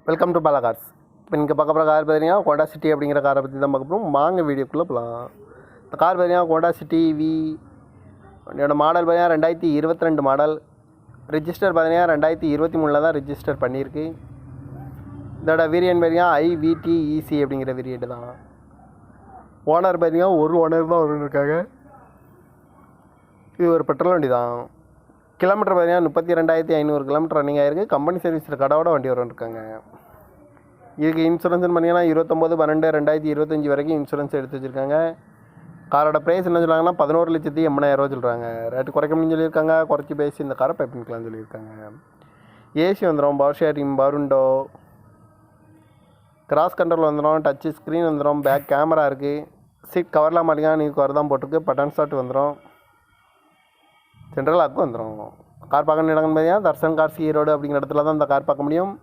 Welcome to Bala cars. இப்போ நீங்கள் பார்க்க போகிற கார் பார்த்தீங்கன்னா ஹோண்டா சிட்டி அப்படிங்கிற காரை பற்றி தான் பார்க்க போகிறோம். வாங்க வீடியோக்குள்ளே போகலாம். இந்த கார் பார்த்தீங்கன்னா ஹோண்டா சிட்டி வி வண்டியோட மாடல் பார்த்தீங்கன்னா 2022 மாடல். ரிஜிஸ்டர் பார்த்தீங்கன்னா 2023 தான் ரிஜிஸ்டர் பண்ணியிருக்கு. இதோட வேரியன்ட் பார்த்தீங்கன்னா IVTEC அப்படிங்கிற வேரியன்ட் தான். ஓனர் பார்த்தீங்கன்னா ஒரு ஓனர் தான் இருக்காங்க. இது ஒரு பெட்ரோல் வண்டி தான். கிலோமீட்டர் பார்த்தீங்கன்னா 32,500 கிலோமீட்டர் ரன்னிங் ஆகிருக்கு. கம்பெனி சர்வீஸ் கடவோட வண்டி இருக்காங்க. இதுக்கு இன்சூரன்ஸ்னு பார்த்தீங்கன்னா 29/12/2025 வரைக்கும் இன்சூரன்ஸ் எடுத்து வச்சுருக்காங்க. காரோட ப்ரைஸ் என்ன சொல்கிறாங்கன்னா 11,80,000 சொல்கிறாங்க. ரேட்டு குறைக்க முடியும்னு சொல்லியிருக்காங்க. குறைச்சி பேசி இந்த காரை பை பண்ணிக்கலாம்னு சொல்லியிருக்காங்க. ஏசி வந்துடும், power sharing, power window, cross control வந்துடும், டச்சு ஸ்க்ரீன் வந்துடும், பேக் கேமரா இருக்குது. சீட் கவர்லாம் மாட்டிங்கன்னா நீ கவர் தான் போட்டிருக்கு. பட்டன் ஸ்டார்ட் வந்துடும், சென்ட்ரல் லாக்கு வந்துடும். கார் பார்க்க இடங்கன்னு பார்த்தீங்கன்னா தர்சன் கார்ஸ் ஈரோடு அப்படிங்கிற இடத்துல தான் இந்த கார் பார்க்க முடியும்.